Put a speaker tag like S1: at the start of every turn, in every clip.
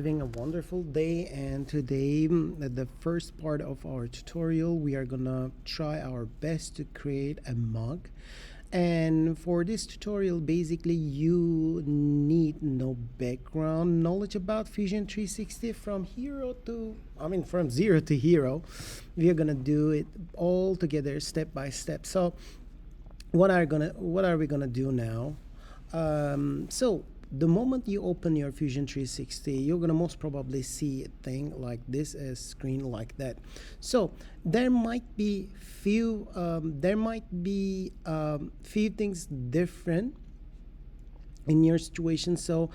S1: Having a wonderful day, and today the first part of our tutorial we are gonna try our best to create a mug. And for this tutorial basically you need no background knowledge about Fusion 360 from from zero to hero. We are gonna do it all together step by step. So what are we gonna do now? So the moment you open your Fusion 360, you're gonna most probably see a thing like this, a screen like that. So there might be few things different in your situation. So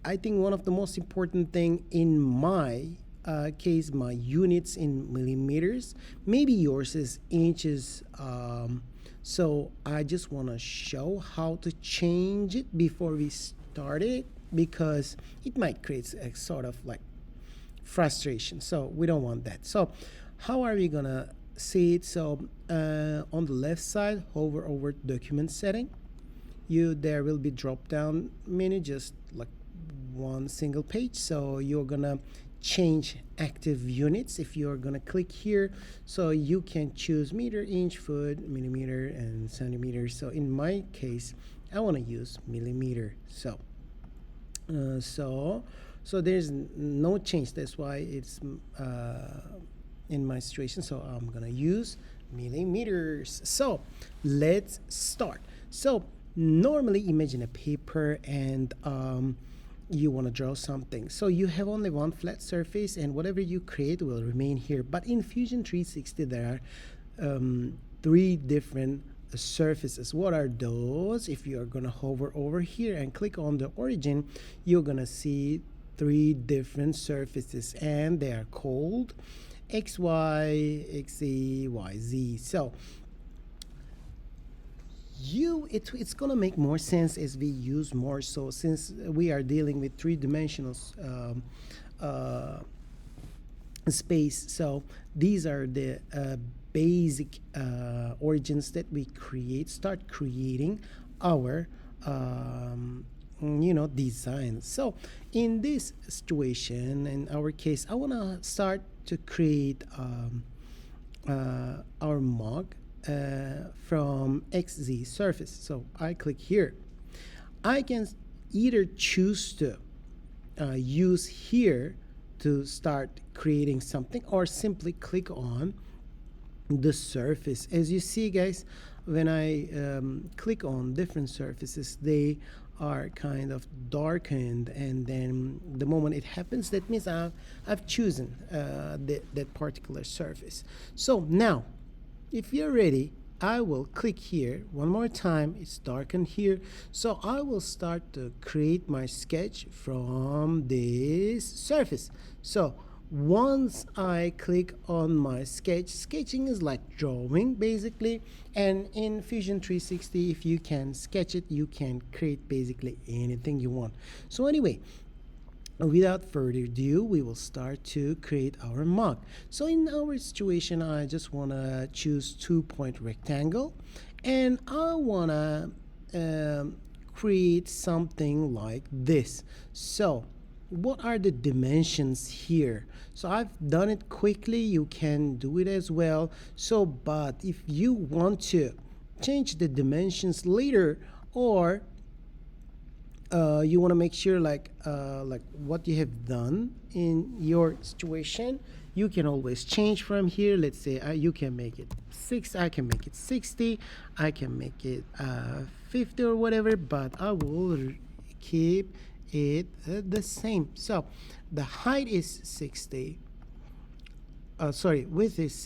S1: I think one of the most important thing in my case, my units in millimeters, maybe yours is inches. So I just want to show how to change it before we start it, because it might create a sort of like frustration. So we don't want that. So how are we gonna see it? So on the left side, hover over document setting. There will be drop down menu, just like one single page. So you're gonna change active units. If you're gonna click here, so you can choose meter, inch, foot, millimeter, and centimeter. So in my case I want to use millimeter. So there's no change, that's why it's in my situation. So I'm gonna use millimeters. So let's start. So normally imagine a paper, and you want to draw something. So you have only one flat surface, and whatever you create will remain here. But in Fusion 360 there are 3 different surfaces. What are those? If you are going to hover over here and click on the origin, you're going to see 3 different surfaces, and they are called XY, XZ, YZ. So it's gonna make more sense as we use more. So since we are dealing with 3-dimensional space, so these are the basic origins that we start creating our design. So in this situation, in our case, I want to start to create our mug from XZ surface. So I click here. I can either choose to use here to start creating something, or simply click on the surface. As you see guys, when I click on different surfaces, they are kind of darkened, and then the moment it happens, that means I've chosen that particular surface. So now if you're ready, I will click here one more time. It's darkened here. So I will start to create my sketch from this surface. So once I click on my sketch, sketching is like drawing basically, and in Fusion 360 if you can sketch it, you can create basically anything you want. So anyway, without further ado, we will start to create our mug. So in our situation, I just want to choose 2-point rectangle, and I want to create something like this. So what are the dimensions here? So I've done it quickly, you can do it as well. So but if you want to change the dimensions later, or you want to make sure like what you have done in your situation, you can always change from here. Let's say you can make it 6, I can make it 60, I can make it 50 or whatever, but I will keep it the same. So the height is 60, width is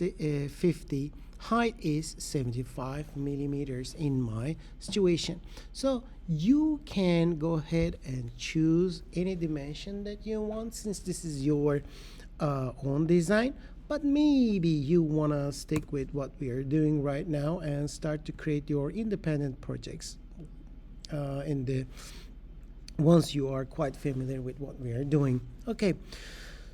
S1: 50, height is 75 millimeters in my situation. So you can go ahead and choose any dimension that you want, since this is your own design. But maybe you want to stick with what we are doing right now and start to create your independent projects once you are quite familiar with what we are doing. Okay,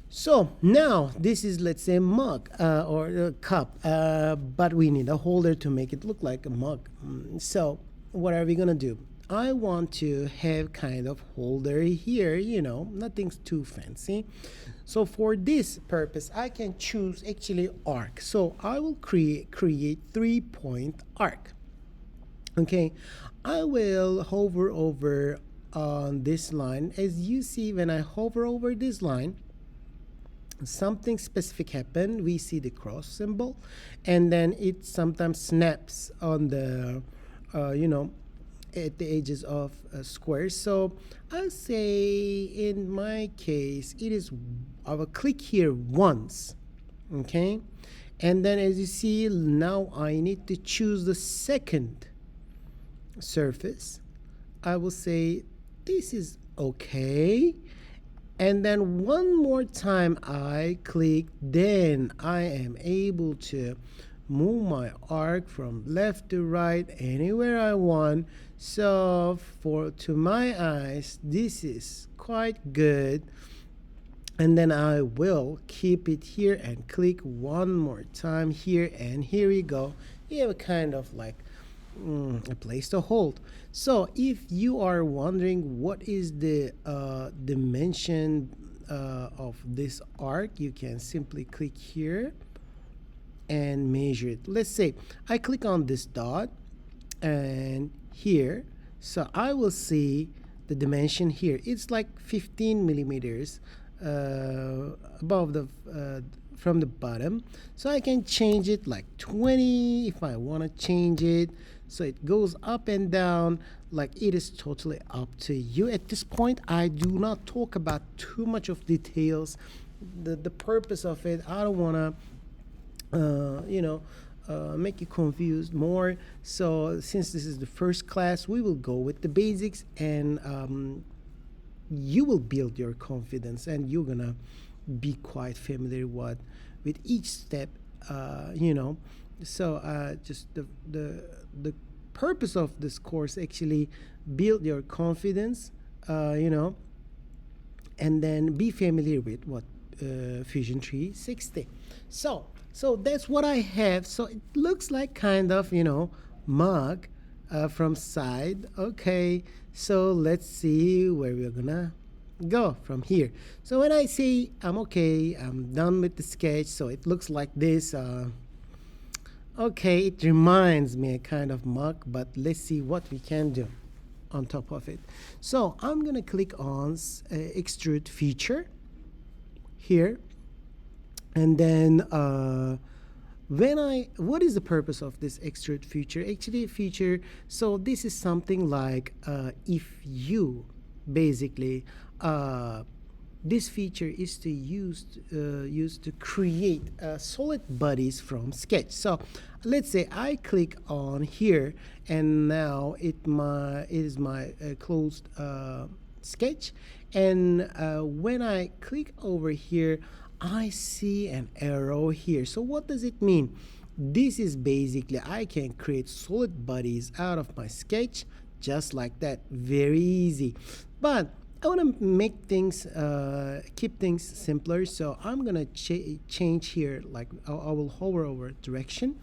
S1: so now this is, let's say, mug or a cup, but we need a holder to make it look like a mug. So what are we gonna do? I want to have kind of holder here, you know, nothing's too fancy. So for this purpose, I can choose actually arc. So I will create 3-point arc. Okay, I will hover over on this line. As you see, when I hover over this line, something specific happen. We see the cross symbol, and then it sometimes snaps on the you know, at the edges of squares. So I'll say in my case it is, I will click here once, okay, and then as you see now I need to choose the second surface. I will say this is okay, and then one more time I click, then I am able to move my arc from left to right anywhere I want. So to my eyes this is quite good, and then I will keep it here and click one more time here, and here we go. You have a kind of like a place to hold. So if you are wondering what is the dimension of this arc, you can simply click here and measure it. Let's say I click on this dot and here, so I will see the dimension here. It's like 15 millimeters above the from the bottom. So I can change it like 20 if I want to change it. So it goes up and down, like it is totally up to you. At this point I do not talk about too much of details. The purpose of it, I don't want to you know, make you confused more. So since this is the first class, we will go with the basics, and you will build your confidence, and you're gonna be quite familiar with each step, you know. So just the purpose of this course actually build your confidence, you know, and then be familiar with what Fusion 360. So that's what I have. So it looks like kind of, you know, mug from side. Okay, so let's see where we're gonna go from here. So when I say I'm okay, I'm done with the sketch, so it looks like this. Okay, it reminds me a kind of mug, but let's see what we can do on top of it. So I'm gonna click on extrude feature here, and then what is the purpose of this extrude feature? Actually feature, so this is something like if you basically this feature is to use to create solid bodies from sketch. So let's say I click on here, and now it is my closed sketch, and when I click over here I see an arrow here. So what does it mean? This is basically I can create solid bodies out of my sketch just like that, very easy. But I want to make things keep things simpler, so I'm gonna change here, like I will hover over direction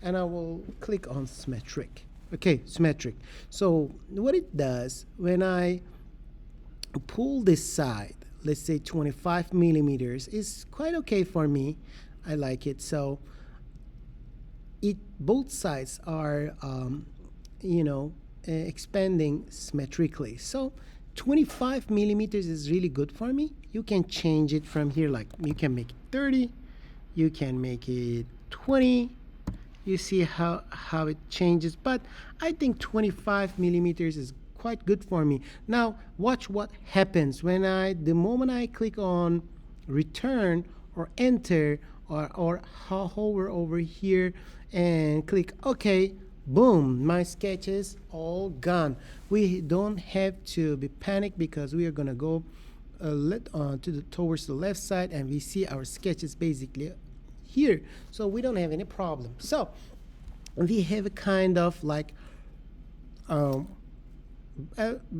S1: and I will click on symmetric. Okay, symmetric. So what it does, when I pull this side, let's say 25 millimeters, is quite okay for me. I like it. So both sides are you know, expanding symmetrically. So 25 millimeters is really good for me. You can change it from here, like you can make it 30, you can make it 20. You see how it changes, but I think 25 millimeters is quite good for me. Now watch what happens when the moment I click on return or enter, or hover over here and click OK, boom, my sketch is all gone. We don't have to be panicked because we are gonna go towards the left side, and we see our sketch is basically here, so we don't have any problem. So we have a kind of like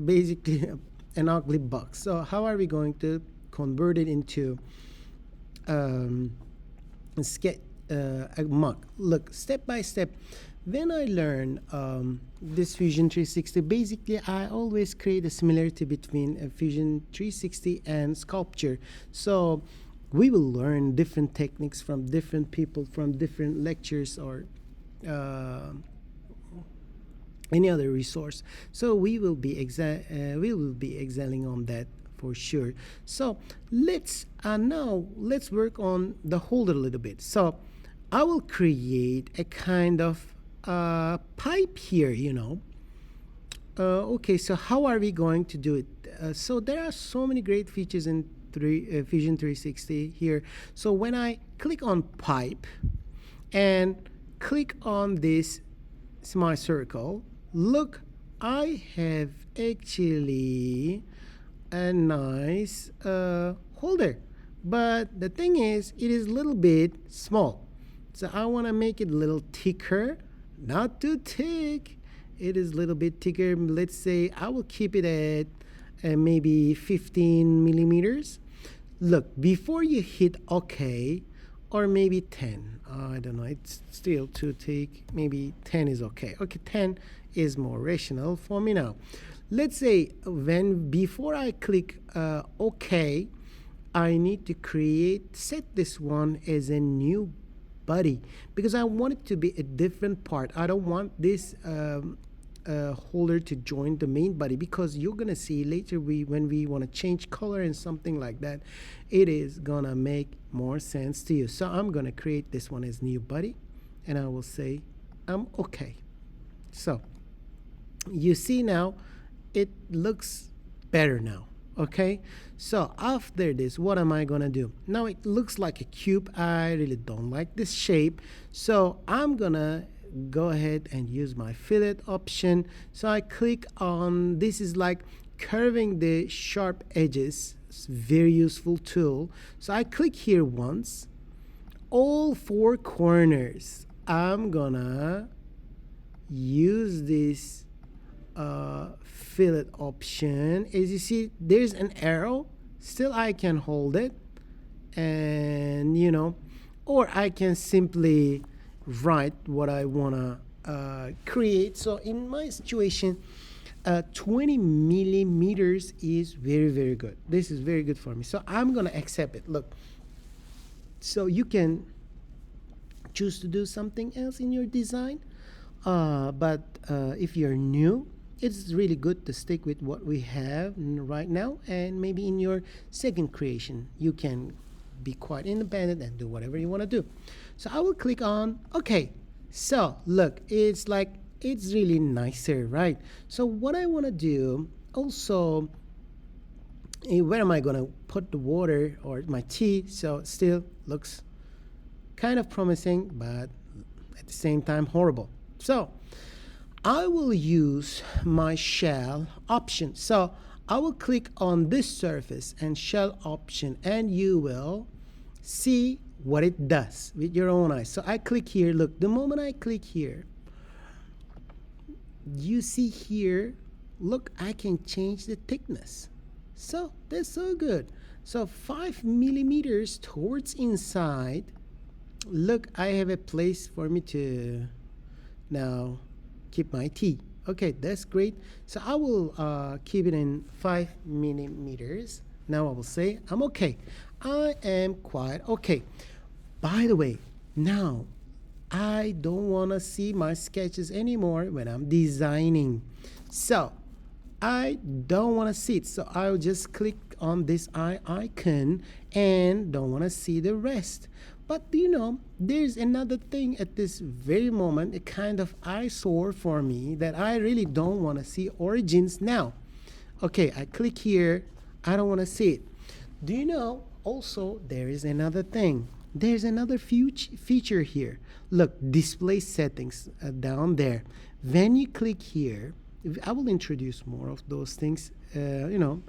S1: basically an ugly box. So how are we going to convert it into a sketch, a mug? Look, step by step, when I learn this Fusion 360, basically I always create a similarity between Fusion 360 and sculpture. So we will learn different techniques from different people, from different lectures or any other resource. So we will be excelling on that for sure. So let's now let's work on the holder a little bit. So I will create a kind of pipe here, you know. Okay, so how are we going to do it? So there are so many great features in Fusion 360 here. So when I click on pipe and click on this semicircle, look, I have actually a nice holder, but the thing is it is a little bit small, so I want to make it a little thicker, not too thick. It is a little bit thicker. Let's say I will keep it at maybe 15 millimeters. Look, before you hit OK, or maybe 10, I don't know, it's still too thick. Maybe 10 is okay. Okay, 10 is more rational for me now. Let's say before I click OK, I need to set this one as a new body, because I want it to be a different part. I don't want this holder to join the main body, because you're gonna see later when we want to change color and something like that, it is gonna make more sense to you. So I'm gonna create this one as new body, and I will say I'm okay. So you see now it looks better now. Okay, so after this, what am I gonna do? Now it looks like a cube. I really don't like this shape, so I'm gonna go ahead and use my fillet option. So I click on, this is like curving the sharp edges. It's a very useful tool. So I click here once, all four corners. I'm gonna use this fillet option. As you see, there's an arrow. Still I can hold it, and you know, or I can simply write what I wanna create. So in my situation, 20 millimeters is very good. This is very good for me, so I'm gonna accept it. Look, so you can choose to do something else in your design, but if you're new, it's really good to stick with what we have right now, and maybe in your second creation you can be quite independent and do whatever you want to do. So I will click on OK. So look, it's really nicer, right? So what I want to do also, where am I going to put the water or my tea? So it still looks kind of promising, but at the same time horrible. So I will use my shell option. So I will click on this surface and shell option, and you will see what it does with your own eyes. So I click here. Look, the moment I click here, you see here, look, I can change the thickness. So that's so good. So 5 millimeters towards inside. Look, I have a place for me to now keep my tea. Okay, that's great. So I will keep it in 5 millimeters. Now I will say I'm okay. I am quite okay. By the way, now I don't want to see my sketches anymore when I'm designing. So I don't want to see it. So I'll just click on this eye icon and don't want to see the rest. But you know, there's another thing at this very moment, a kind of eyesore for me, that I really don't want to see origins now. Okay, I click here. I don't want to see it. Do you know, also, there is another thing. There's another feature here. Look, display settings down there. When you click here, I will introduce more of those things, you know,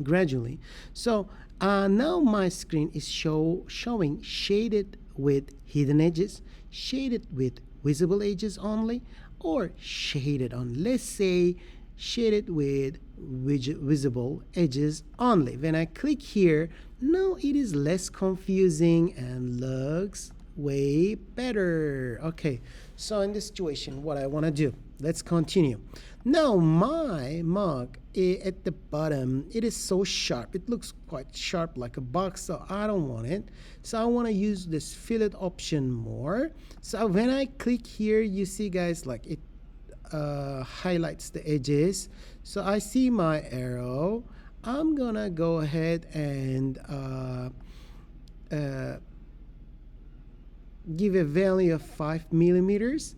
S1: gradually. So now my screen is showing shaded with hidden edges, shaded with visible edges only, or shaded on, let's say, shaded with visible edges only. When I click here, now it is less confusing and looks way better. Okay, so in this situation, what I want to do, let's continue. Now my mug at the bottom, it is so sharp. It looks quite sharp like a box, so I don't want it. So I want to use this fillet option more. So when I click here, you see guys, like it highlights the edges. So I see my arrow. I'm gonna go ahead and give a value of 5 millimeters.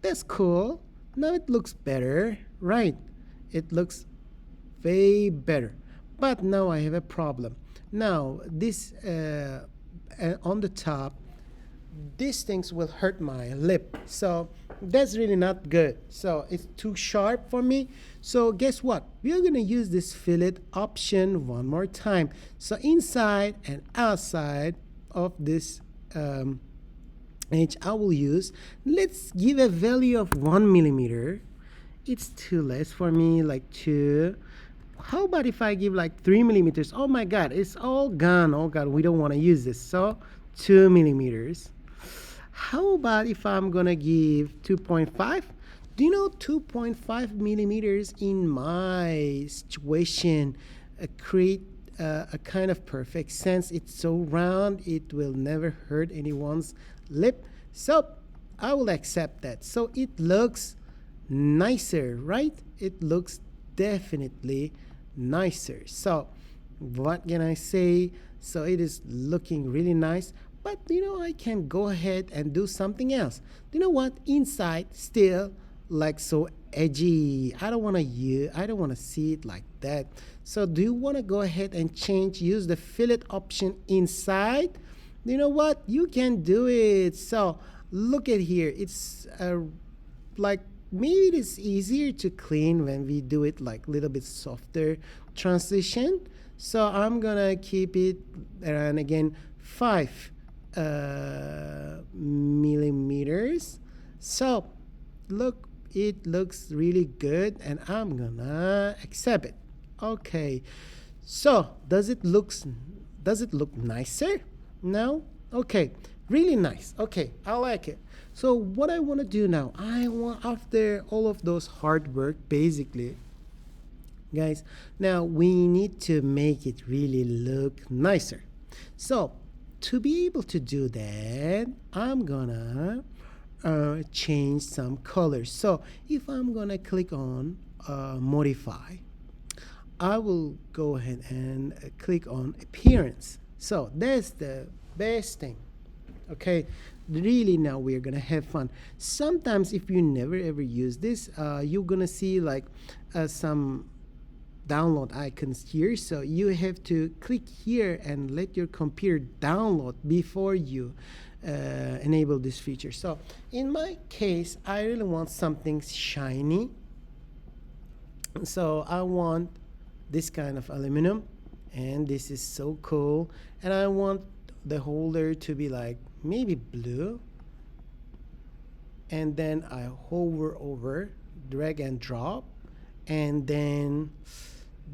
S1: That's cool. Now it looks better, right? It looks way better. But now I have a problem. Now this on the top, these things will hurt my lip, so that's really not good. So it's too sharp for me. So guess what, we're gonna use this fillet option one more time. So inside and outside of this edge I will use, let's give a value of 1 millimeter. It's too less for me, like 2. How about if I give like 3 millimeters? Oh my god, it's all gone. Oh god, we don't want to use this. So 2 millimeters. How about if I'm gonna give 2.5? Do you know 2.5 millimeters in my situation create a kind of perfect sense. It's so round, it will never hurt anyone's lip. So I will accept that. So it looks nicer, right? It looks definitely nicer. So what can I say? So it is looking really nice. But I can go ahead and do something else. You know what? Inside still like so edgy. I don't want to see it like that. So do you want to go ahead and use the fillet option inside? You know what? You can do it. So look at here. It's like maybe it is easier to clean when we do it like a little bit softer transition. So I'm gonna keep it around again 5 millimeters. So look, it looks really good and I'm gonna accept it. Okay, so does it look nicer now? Okay, really nice. Okay, I like it. So what I want to do now, after all of those hard work, basically guys, now we need to make it really look nicer. So to be able to do that, I'm gonna change some colors. So if I'm gonna click on modify, I will go ahead and click on appearance. So that's the best thing. Okay, really now we're gonna have fun. Sometimes if you never ever use this, you're gonna see like some download icons here. So you have to click here and let your computer download before you enable this feature. So in my case, I really want something shiny. So I want this kind of aluminum, and this is so cool. And I want the holder to be like maybe blue. And then I hover over, drag and drop, and then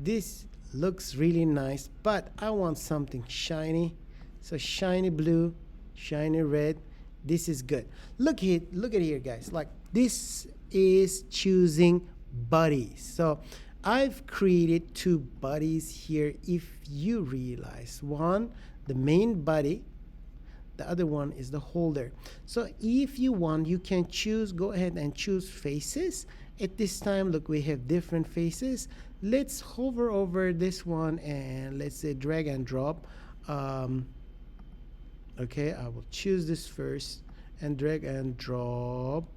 S1: this looks really nice, but I want something shiny. So shiny blue, shiny red. This is good. Look at here guys, like this is choosing bodies. So I've created 2 bodies here. If you realize, one, the main body, the other one is the holder. So if you want, you can go ahead and choose faces. At this time, look, we have different faces. Let's hover over this one and let's say drag and drop. Okay, I will choose this first and drag and drop.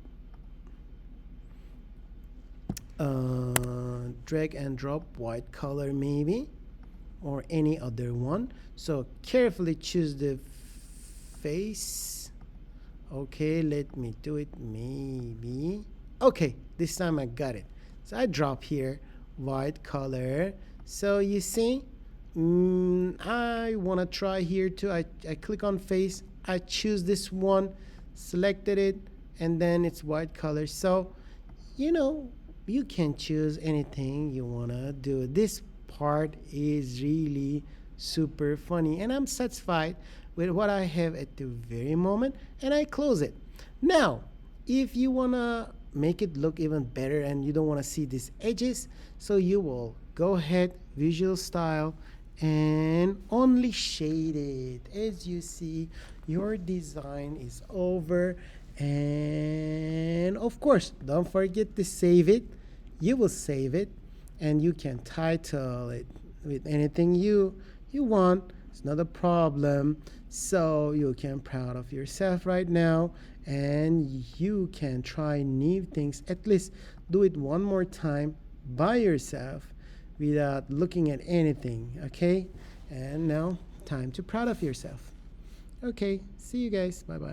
S1: Drag and drop white color maybe, or any other one. So carefully choose the face. Okay, let me do it maybe. Okay, this time I got it. So I drop here white color. So you see, I want to try here too. I click on face, I choose this one, selected it, and then it's white color. So you can choose anything you want to do. This part is really super funny, and I'm satisfied with what I have at the very moment, and I close it. Now, if you wanna make it look even better and you don't want to see these edges, so you will go ahead, visual style, and only shade it. As you see, your design is over. And of course, don't forget to save it. You will save it, and you can title it with anything you want. It's not a problem. So you can proud of yourself right now, and you can try new things. At least do it one more time by yourself without looking at anything. Okay, and now time to proud of yourself. Okay, see you guys. Bye bye.